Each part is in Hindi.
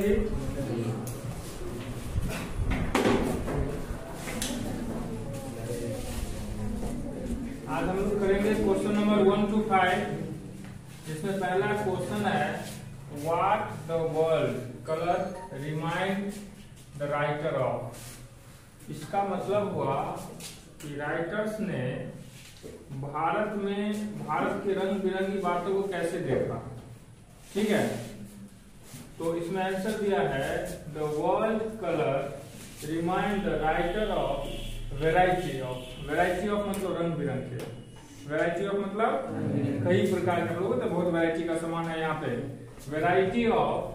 सही। आज हम लोग करेंगे क्वेश्चन नंबर 1 to 5, जिसमें पहला क्वेश्चन है what the world colour remind the writer of. इसका मतलब हुआ कि राइटर्स ने भारत के रंग बिरंगी बातों को कैसे देखा। ठीक है, तो इसमें आंसर दिया है the world colour remind the writer of variety of. Variety of मतलब रंग बिरंग के, वैरायटी ऑफ मतलब कई प्रकार के, हम लोग तो बहुत वैरायटी का सामान है यहाँ पे। Variety of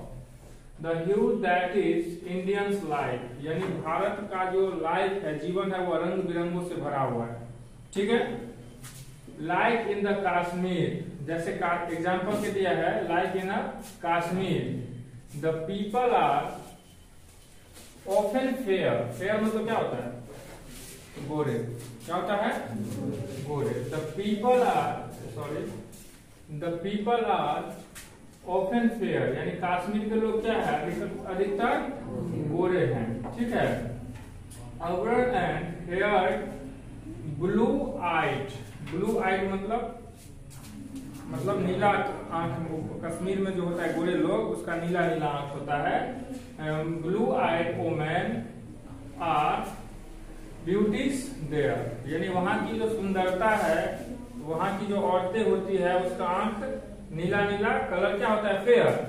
the hue that is Indians life, यानी भारत का जो लाइफ है, जीवन है, वो रंग बिरंगों से भरा हुआ है। ठीक है, लाइक इन द कश्मीर, जैसे एग्जाम्पल के दिया है, like in Kashmir the people are often fair. Fair मतलब क्या होता है? गोरे। क्या होता है? गोरे। The people are often fair, यानी कश्मीर के लोग क्या है? अधिकतर गोरे हैं। ठीक है, our and hair blue eyed. Blue eyed मतलब नीला आंख। कश्मीर में जो होता है गोरे लोग, उसका नीला नीला आंख होता है। Blue eyed women are beauties there, यानी वहां की जो सुंदरता है, वहां की जो औरतें होती है, उसका आंख नीला नीला कलर क्या होता है? फेयर।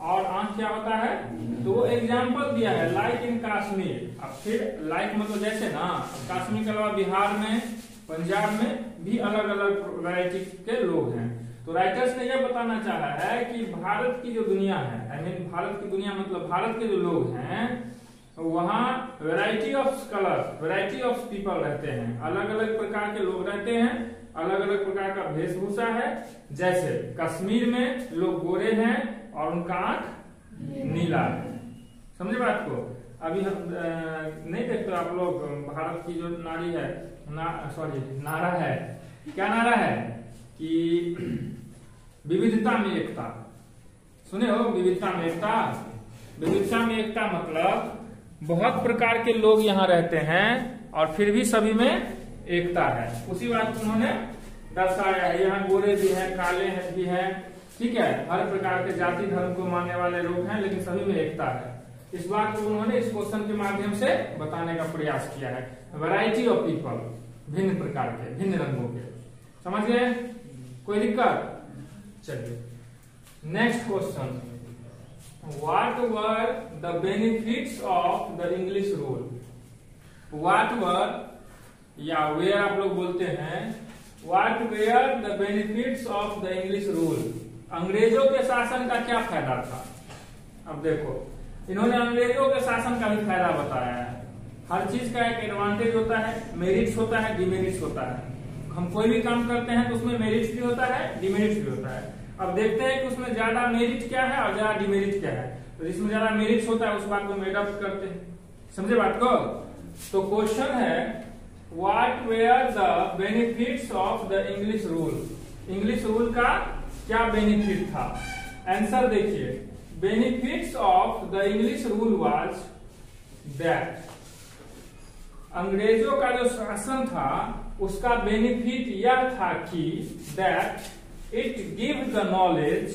और आंख क्या होता है? तो वो एग्जाम्पल दिया है लाइक इन कश्मीर। अब फिर लाइक मतलब जैसे ना, कश्मीर के अलावा बिहार में, पंजाब में भी अलग अलग वैरायटी के लोग हैं। तो राइटर्स ने यह बताना चाहा है कि भारत की जो दुनिया है, आई मीन भारत की दुनिया मतलब भारत के जो लोग हैं, वहाँ variety of colour, variety of people रहते हैं, अलग अलग प्रकार के लोग रहते हैं, अलग अलग प्रकार का वेशभूषा है। जैसे कश्मीर में लोग गोरे हैं और उनका आंख नीला है। समझे बात को? अभी हम नहीं देखते आप लोग, भारत की जो नारी है, नारा है, क्या नारा है कि विविधता में एकता। सुने हो? विविधता में एकता। विविधता में एकता मतलब बहुत प्रकार के लोग यहाँ रहते हैं और फिर भी सभी में एकता है। उसी बात को उन्होंने दर्शाया है। यहाँ गोरे भी हैं, काले भी हैं, ठीक है, हर प्रकार के जाति धर्म को मानने वाले लोग हैं, लेकिन सभी में एकता है। इस बात को उन्होंने इस क्वेश्चन के माध्यम से बताने का प्रयास किया है। वैरायटी ऑफ पीपल, भिन्न प्रकार के, भिन्न रंगों के। समझ गए? कोई दिक्कत? चलिए next question, What were the benefits of the English rule? What were या where आप लोग बोलते हैं, What were the benefits of the English rule? अंग्रेजों के शासन का क्या फायदा था? अब देखो, इन्होंने अंग्रेजों के शासन का भी फायदा बताया है। हर चीज का एक एडवांटेज होता है, मेरिट्स होता है, डिमेरिट्स होता है। हम कोई भी काम करते हैं तो उसमें मेरिट्स भी होता है, डिमेरिट्स भी होता है। अब देखते हैं कि उसमें ज्यादा मेरिट क्या है और ज्यादा डिमेरिट क्या है। तो जिसमें ज्यादा मेरिट होता है उस बात को हम एडॉप्ट करते हैं। समझे बात को? तो क्वेश्चन है what were the benefits of the English rule. English rule का क्या बेनिफिट था? आंसर देखिए, benefits of the English rule was that, अंग्रेजों का जो शासन था उसका बेनिफिट यह था कि that it give the knowledge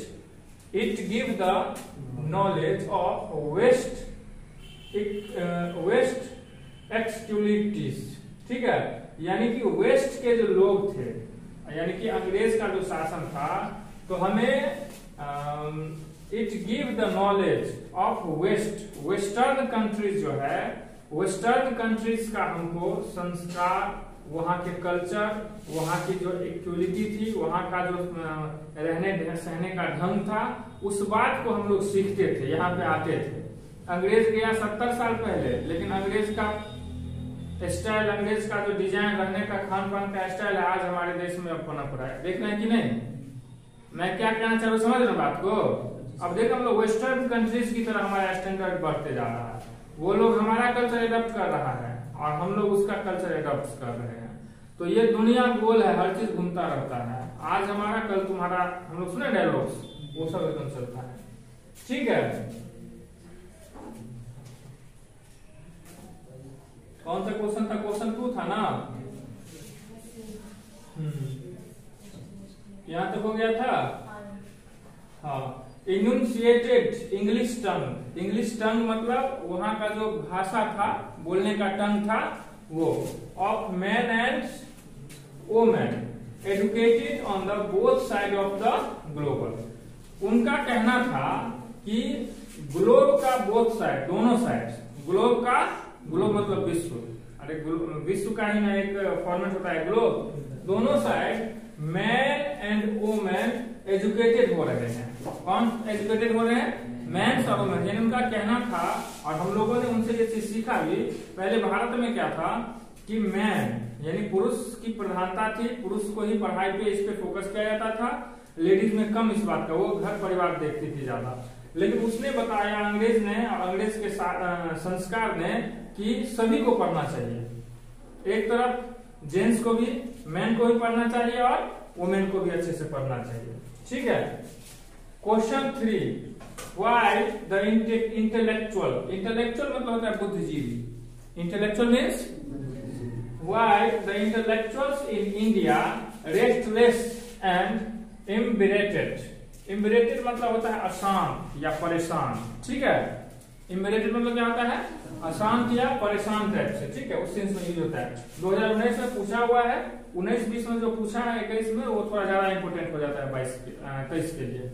of west एक्सक्यूलिटीज। ठीक है, यानी कि वेस्ट के जो लोग थे, यानी कि अंग्रेज का जो शासन था, तो हमें it give the knowledge of western countries जो है, वेस्टर्न कंट्रीज का हमको संस्कार, वहाँ के कल्चर, वहाँ की जो इक्वलिटी थी, वहाँ का जो रहने सहने का ढंग था, उस बात को हम लोग सीखते थे, यहाँ पे आते थे। अंग्रेज गया 70 साल पहले, लेकिन अंग्रेज का स्टाइल, अंग्रेज का जो डिजाइन, रहने का, खान पान का स्टाइल है, आज हमारे देश में अब पनप रहा है। देख रहे हैं कि नहीं? मैं क्या कहना चाह रहा हूँ, समझ रहे बात को? अब देखो हम लोग वेस्टर्न कंट्रीज की तरह हमारा स्टैंडर्ड बढ़ते जा रहा है। वो लोग हमारा कल्चर एडॉप्ट कर रहा है और हम लोग उसका कल्चर एडॉप्ट कर रहे हैं। तो ये दुनिया गोल है, हर चीज घूमता रहता है। आज हमारा कल तुम्हारा, हम लोग सुने डायलॉग्स, वो सब एकदम चलता है। ठीक है, कौन सा क्वेश्चन था? क्वेश्चन 2 था ना। यहां तक हो गया था। हाँ, इन्यूंशिएटेड इंग्लिश टंग। इंग्लिश टंग मतलब वहां का जो भाषा था, बोलने का टंग था वो, of man and women educated on the both side of the global. उनका कहना था कि ग्लोब का बोथ साइड, दोनों साइड, ग्लोब का, ग्लोब मतलब विश्व, अरे विश्व का ही ना एक फॉर्मेट होता है ग्लोब, दोनों side man and women educated हो रहे हैं। कौन एजुकेटेड हो रहे हैं? मैन और वोमेन। यानी उनका कहना था, और हम लोगों ने उनसे ये चीज सीखा भी। पहले भारत में क्या था कि मैन यानी पुरुष की प्रधानता थी, पुरुष को ही पढ़ाई पे, इस पे फोकस किया जाता था, लेडीज में कम इस बात का, वो घर परिवार देखती थी ज्यादा। लेकिन उसने बताया, अंग्रेज ने, और अंग्रेज के संस्कार ने, कि सभी को पढ़ना चाहिए। एक तरफ जेंट्स को भी, मैन को भी पढ़ना चाहिए और वुमेन को भी अच्छे से पढ़ना चाहिए। ठीक है। Question 3, why the intellectual, intellectual मतलब होता है बुद्धिजीवी। Intellectual means why the intellectuals in India restless and embittered. Embittered मतलब होता है अशांत या परेशान। ठीक है। एम्बरेटेड मतलब क्या होता है? अशांत या परेशान टाइप से। ठीक है, उस सेंस में यूज होता है। 2019 में पूछा हुआ है, 19-20 में जो पूछा है 21 में, वो थोड़ा ज्यादा इंपोर्टेंट हो जाता है 23 के लिए।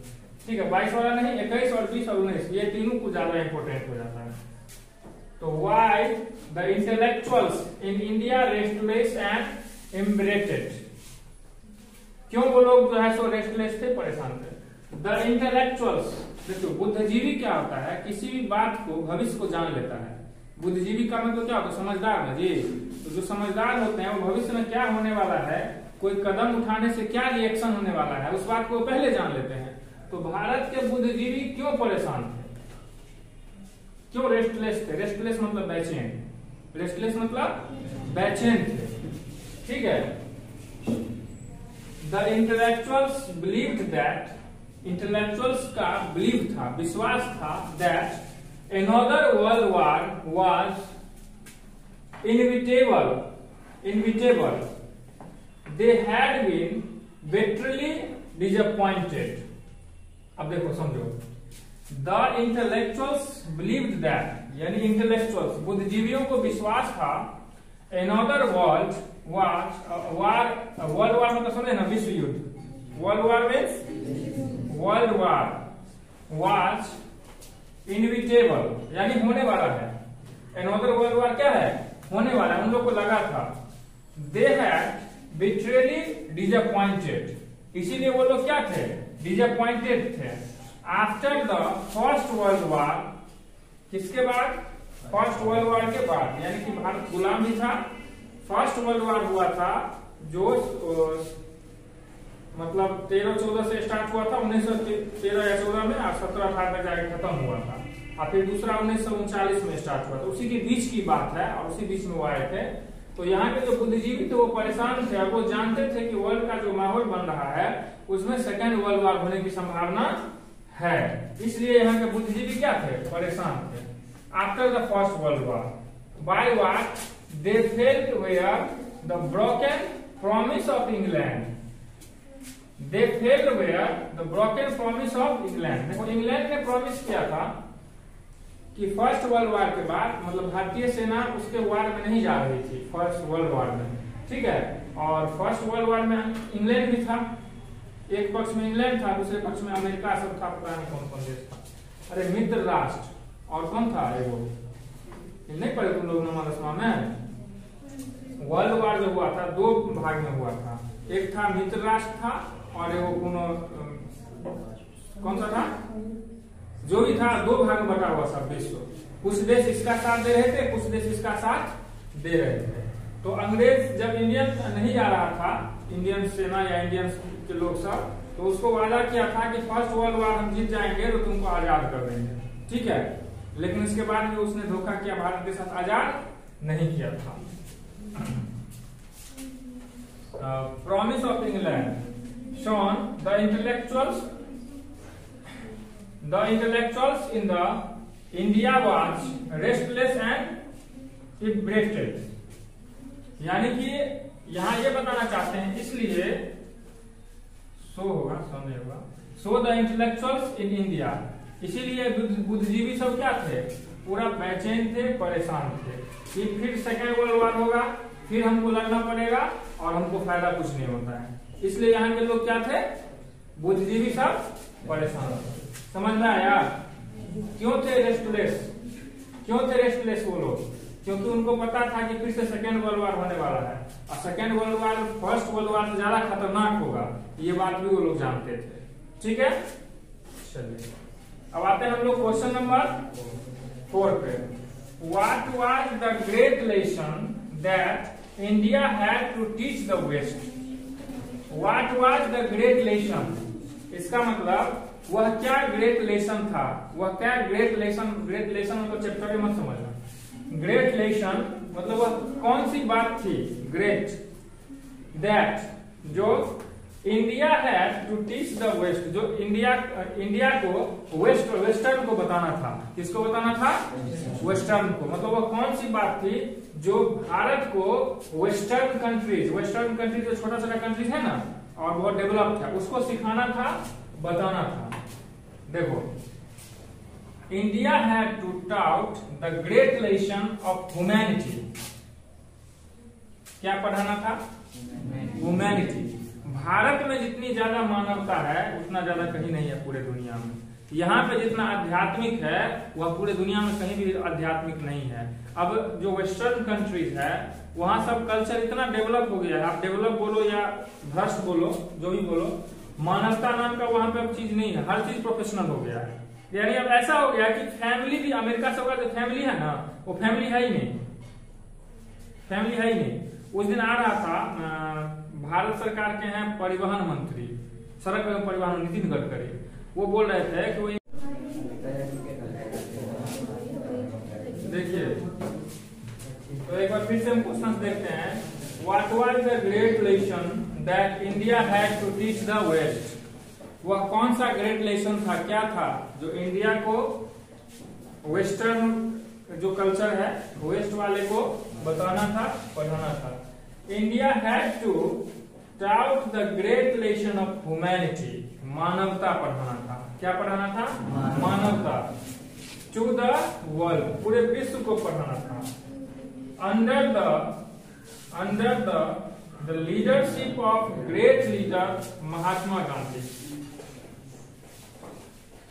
ठीक है, 22 वाला नहीं, 21 और 20 और 19 ये तीनों को ज्यादा इंपोर्टेंट हो जाता है। तो why the intellectuals in India restless and embittered, क्यों वो लोग जो है सो रेस्टलेस थे, परेशान थे। द इंटेलेक्चुअल्स, देखो बुद्धिजीवी क्या होता है? किसी भी बात को, भविष्य को जान लेता है। बुद्धिजीवी का मतलब क्या होता है? समझदार ना जी। तो जो समझदार होते हैं वो भविष्य में क्या होने वाला है, कोई कदम उठाने से क्या रिएक्शन होने वाला है, उस बात को पहले जान लेते हैं। तो भारत के बुद्धिजीवी क्यों परेशान थे, क्यों रेस्टलेस थे? रेस्टलेस मतलब बेचैन, रेस्टलेस मतलब बेचैन थे। ठीक है। The intellectuals believed that, intellectuals का बिलीव था, विश्वास था, that another world war was inevitable. They had been bitterly disappointed. अब देखो समझो, the intellectuals believed that, यानी intellectuals बुद्धिजीवियों को विश्वास था, another world was world war मतलब समझे ना, विश्व युद्ध। World war means world war was inevitable यानी होने वाला है। अनदर वर्ल्ड वार क्या है? होने वाला है। उन लोग को लगा था। दे हैड बिट्रेली डिसअपॉइंटेड, इसीलिए वो लोग क्या थे? डिसअपॉइंटेड थे। आफ्टर द फर्स्ट वर्ल्ड वार, किसके बाद? फर्स्ट वर्ल्ड वार के बाद, यानी कि भारत गुलाम भी था। फर्स्ट वर्ल्ड वार हुआ था जो मतलब 13-14 से स्टार्ट हुआ था, 1913 या 14 में, और 17-18 तक जाके खत्म हुआ था। और फिर दूसरा 1939 में स्टार्ट हुआ था। उसी के बीच की बात है, और उसी बीच में वो आए थे। तो यहाँ के जो बुद्धिजीवी थे वो परेशान थे, और वो जानते थे कि वर्ल्ड का जो माहौल बन रहा है उसमें सेकेंड वर्ल्ड वार होने की संभावना है। इसलिए यहाँ के बुद्धिजीवी क्या थे? परेशान थे। After the First World War, by what they felt were the broken promise of England. They failed where the broken promise of England। देखो इंग्लैंड ने प्रॉमिस किया था कि फर्स्ट वर्ल्ड वार के बाद, मतलब भारतीय सेना उसके वार में नहीं जा रही थी, फर्स्ट वर्ल्ड वार में। ठीक है। और फर्स्ट वर्ल्ड वार में इंग्लैंड भी था, एक पक्ष में इंग्लैंड था, दूसरे पक्ष में अमेरिका सब था, पता नहीं कौन कौन देश था। अरे मित्र राष्ट्र, और कौन था वो, नहीं पढ़े तुम लोग नमा 10वां में? वर्ल्ड वार जो हुआ था 2 भाग में हुआ था। एक था मित्र राष्ट्र था, और वो कौन सा था, जो भी था 2 भाग में बटा हुआ था विश्व। कुछ देश इसका साथ दे रहे थे, कुछ देश इसका साथ दे रहे थे। तो अंग्रेज जब इंडियन नहीं जा रहा था, इंडियन सेना या इंडियन के लोग सब, तो उसको वादा किया था कि फर्स्ट वर्ल्ड वार हम जीत जाएंगे तो तुमको आजाद कर देंगे। ठीक है। लेकिन इसके बाद भी उसने धोखा किया, भारत के साथ आजाद नहीं किया था। Promise of England shown the intellectuals in the India was restless and if rested, यानी कि यहां ये बताना चाहते हैं, इसलिए सो होगा, सो नहीं होगा, so the intellectuals in India, इसीलिए बुद्धिजीवी सब क्या थे, पूरा बेचैन थे, परेशान थे कि फिर सेकेंड वर्ल्ड वॉर होगा, फिर हमको लड़ना पड़ेगा और हमको फायदा कुछ नहीं होता है। इसलिए यहाँ के लोग क्या थे, बुद्धिजीवी सब परेशान थे। समझ में आया? क्यों थे रेस्टलेस? क्यों थे रेस्टलेस वो लोग? क्योंकि उनको पता था कि फिर से सेकेंड वर्ल्ड वॉर होने वाला है और second world war first world war से ज्यादा खतरनाक होगा, ये बात भी वो लोग जानते थे। ठीक है, चलिए अब आते हैं हम लोग क्वेश्चन नंबर 4 पे। What was the great lesson that India had to teach the West? What was the great lesson, इसका मतलब वह क्या ग्रेट लेसन था, वह क्या ग्रेट लेसन, ग्रेट लेसन मतलब चैप्टर में मत समझना, ग्रेट लेसन मतलब वह कौन सी बात थी, ग्रेट, दैट जो India had to teach the West, जो इंडिया को वेस्टर्न को बताना था। किसको बताना था? वेस्टर्न को। मतलब वह कौन सी बात थी जो भारत को वेस्टर्न कंट्रीज जो छोटा छोटा कंट्रीज है ना और बहुत डेवलप था, उसको सिखाना था, बताना था। देखो, India had to taught the great lesson of humanity. क्या पढ़ाना था? ह्यूमैनिटी। भारत में जितनी ज्यादा मानवता है उतना ज्यादा कहीं नहीं है पूरे दुनिया में। यहाँ पे जितना आध्यात्मिक है वह पूरे दुनिया में कहीं भी आध्यात्मिक नहीं है। अब जो वेस्टर्न कंट्रीज है वहां सब कल्चर इतना डेवलप हो गया है, आप डेवलप बोलो या भ्रष्ट बोलो, जो भी बोलो, मानवता नाम का वहां पे अब चीज नहीं है, हर चीज प्रोफेशनल हो गया है। यानी अब ऐसा हो गया कि फैमिली भी, अमेरिका सबका जो फैमिली है ना वो फैमिली है ही नहीं, फैमिली है ही नहीं। उस दिन आ रहा था भारत सरकार के हैं परिवहन मंत्री, सड़क एवं परिवहन, नितिन गडकरी, वो बोल रहे थे कि वो, देखिए तो एक बार फिर से हम क्वेश्चन देखते हैं। What was the great lesson that India had to teach the West? वह कौन सा ग्रेट लेसन था, क्या था जो इंडिया को वेस्टर्न जो कल्चर है वेस्ट वाले को बताना था, पढ़ाना था? India had to taught the great lesson of humanity, मानवता पढ़ाना था। क्या पढ़ाना था? मानवता। टू द वर्ल्ड, पूरे विश्व को पढ़ाना था। Under the leadership of great leader Mahatma Gandhi.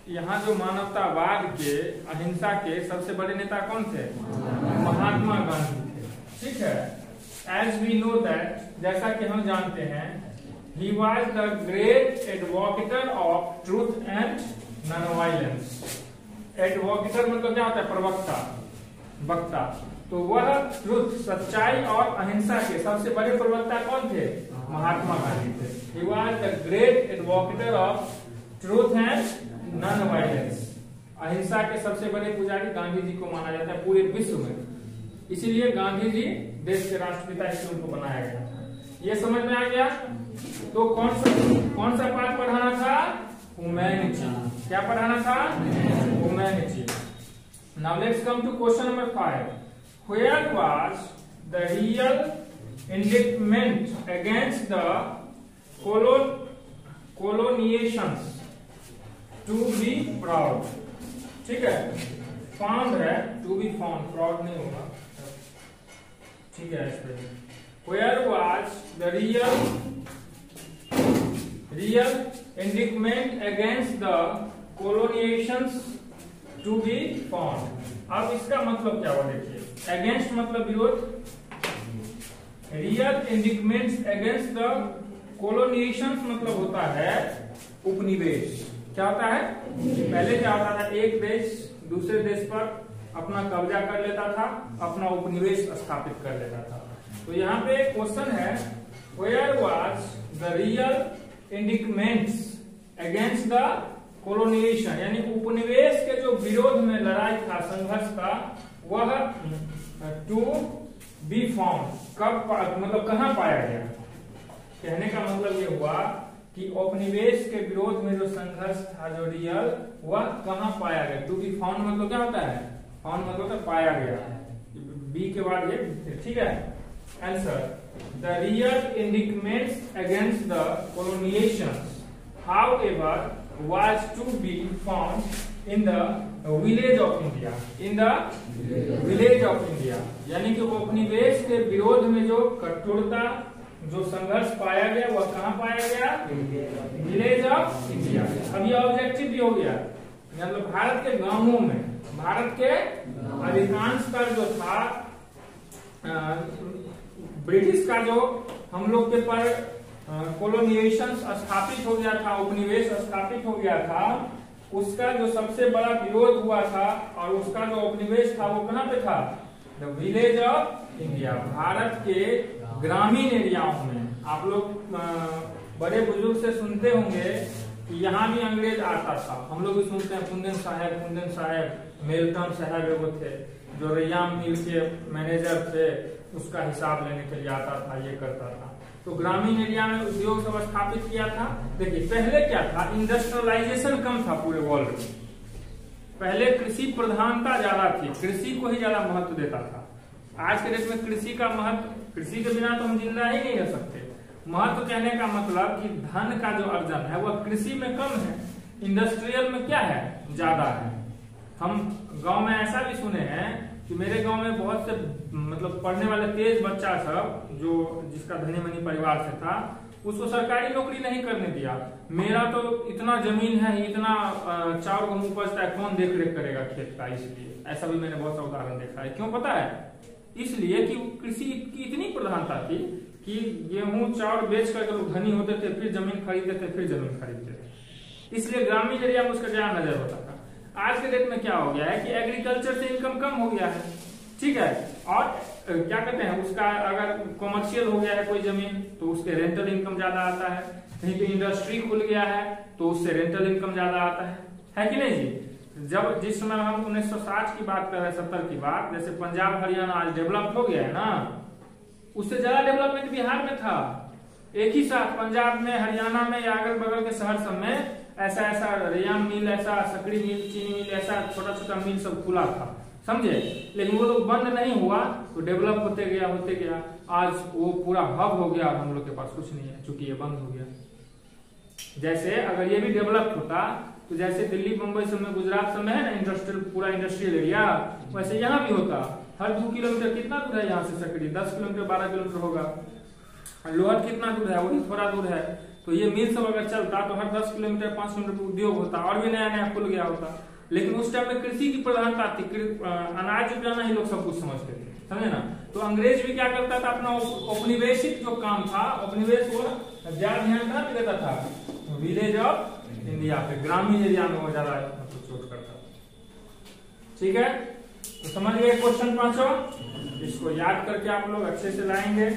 यहाँ जो मानवतावाद के, अहिंसा के सबसे बड़े नेता कौन थे? महात्मा गांधी थे। ठीक है, एज वी नो दैट, जैसा कि हम जानते हैं, he was the great advocator of truth and non violence. Advocator मतलब क्या होता है? प्रवक्ता, वक्ता। तो वह ट्रूथ, सच्चाई और अहिंसा के सबसे बड़े प्रवक्ता कौन थे? महात्मा गांधी थे। He was the great advocator of truth and non violence. अहिंसा के सबसे बड़े पुजारी गांधी जी को माना जाता है पूरे विश्व में, इसीलिए गांधी जी देश के राष्ट्रपिता इसलिए उनको बनाया गया था। ये समझ में आ गया? तो कौन सा पाठ पढ़ाना था? ह्यूमैनिटी। क्या पढ़ाना था? Humanity. Now let's come to question number 5। Where was the real indictment against the colonizations to be proud? ठीक है, फाउंड है, टू बी फाउंड, प्राउड नहीं होगा। ठीक है, इस पे where was the real indictment against the colonizations to be found. अब इसका मतलब क्या हुआ देखिए, अगेंस्ट मतलब विरोध, real indictment against the colonizations मतलब होता है उपनिवेश। क्या होता है? पहले क्या होता था, एक देश दूसरे देश पर अपना कब्जा कर लेता था, अपना उपनिवेश स्थापित कर लेता था। तो यहाँ पे क्वेश्चन है, where was the real indictments against the colonization, यानी उपनिवेश के जो विरोध में लड़ाई था, संघर्ष था, वह टू बी फाउंड, कब मतलब कहाँ पाया गया? कहने का मतलब ये हुआ कि उपनिवेश के विरोध में जो संघर्ष था, जो रियल, वह कहाँ पाया गया? टू बी फाउंड मतलब क्या होता है? फाउंड मतलब तो पाया गया। बी के बाद ये, ठीक है। Answer, the real indictments against the colonizations however was to be found in the village of India, in the village of India, यानी कि वो उपनिवेश के विरोध में जो कठोरता, जो संघर्ष पाया गया वह कहाँ पाया गया? Village of India. अब ये ऑब्जेक्टिव भी हो गया, मतलब भारत के गांवों में, भारत के अधिकांश का जो था ब्रिटिश का जो हम लोग के पर कोलोनिएशन स्थापित हो गया था, उपनिवेश स्थापित हो गया था, उसका जो सबसे बड़ा विरोध हुआ था और उसका जो उपनिवेश था वो कहाँ पे था? The village of India, Bharat के ग्रामीण एरियाओं में। आप लोग बड़े बुजुर्ग से सुनते होंगे कि यहाँ भी अंग्रेज आता था, हम लोग भी सुनते हैं, कुंदन साहब, मेल्टन साहब वो थे जो रैयाम मिल के मैनेजर थे, उसका हिसाब लेने के लिए आता था, ये करता था। तो ग्रामीण एरिया में उद्योग सब स्थापित किया था। देखिए पहले क्या था, इंडस्ट्रियलाइजेशन कम था पूरे वर्ल्ड में, पहले कृषि प्रधानता ज्यादा थी, कृषि को ही ज्यादा महत्व देता था। आज के डेट में कृषि का महत्व, कृषि के बिना तो हम जिंदा ही नहीं रह सकते। महत्व कहने का मतलब कि धन का जो अर्जन है वह कृषि में कम है, इंडस्ट्रियल में क्या है? ज्यादा है। हम गांव में ऐसा भी सुने हैं कि मेरे गांव में बहुत से मतलब पढ़ने वाले तेज बच्चा सब जो जिसका धनी मनी परिवार से था, उसको सरकारी नौकरी नहीं करने दिया। मेरा तो इतना जमीन है, इतना चावल गेहूं उपजता है, कौन देख रेख करेगा खेत का? इसलिए ऐसा भी मैंने बहुत सा उदाहरण देखा है। क्यों पता है? इसलिए कि कृषि की इतनी प्रधानता थी कि गेहूं चावल बेच करके लोग धनी होते थे, फिर जमीन खरीदते थे, फिर जमीन खरीदते थे। इसलिए ग्रामीण एरिया में उसका ज्यादा नजर होता था। आज के डेट में क्या हो गया है कि एग्रीकल्चर से इनकम कम हो गया है, ठीक है, और क्या कहते हैं उसका, अगर कॉमर्शियल हो गया है कोई जमीन तो उसके रेंटल इनकम ज्यादा आता है, कहीं पे इंडस्ट्री खुल गया है तो उससे रेंटल इनकम ज्यादा आता है कि नहीं जी? जब जिस समय हम 1960 की बात कर रहे हैं, 70 की बात, जैसे पंजाब हरियाणा आज डेवलप हो गया है ना, उससे ज्यादा डेवलपमेंट बिहार में था। एक ही साथ पंजाब में, हरियाणा में या अगल बगल के शहर सब में ऐसा रेयान मिल, ऐसा सकड़ी मिल, चीनी मिल, ऐसा छोटा छोटा मिल सब खुला था, समझे? लेकिन वो लोग बंद नहीं हुआ तो डेवलप होते गया, आज वो पूरा हब हो गया और हम लोग के पास कुछ नहीं है, चूंकि ये बंद हो गया। जैसे अगर ये भी डेवलप होता तो जैसे दिल्ली बंबई सब में, गुजरात सब में है ना इंडस्ट्रियल, पूरा इंडस्ट्रियल एरिया, वैसे यहाँ भी होता। हर 2 किलोमीटर कितना दूर है यहाँ से सकड़ी? 10 किलोमीटर 12 किलोमीटर होगा। लोहट कितना दूर है? वही थोड़ा दूर है। तो ये मिल सब अगर चलता तो हर 10 किलोमीटर 5 किलोमीटर उद्योग होता और भी नया नया खुल गया होता। लेकिन उस टाइम में कृषि की प्रधानता थी, अनाज उपजाना ही लोग सब कुछ समझते थे, समझे ना? तो अंग्रेज भी क्या करता था, अपना औपनिवेशिक जो काम था, उपनिवेश को ज्यादा ध्यान कहाँ पे देता था? विलेज ऑफ इंडिया पे, ग्रामीण एरिया में वो ज्यादा चोट करता था। ठीक है, तो समझ गए क्वेश्चन 5, इसको याद करके आप लोग अच्छे से लाएंगे।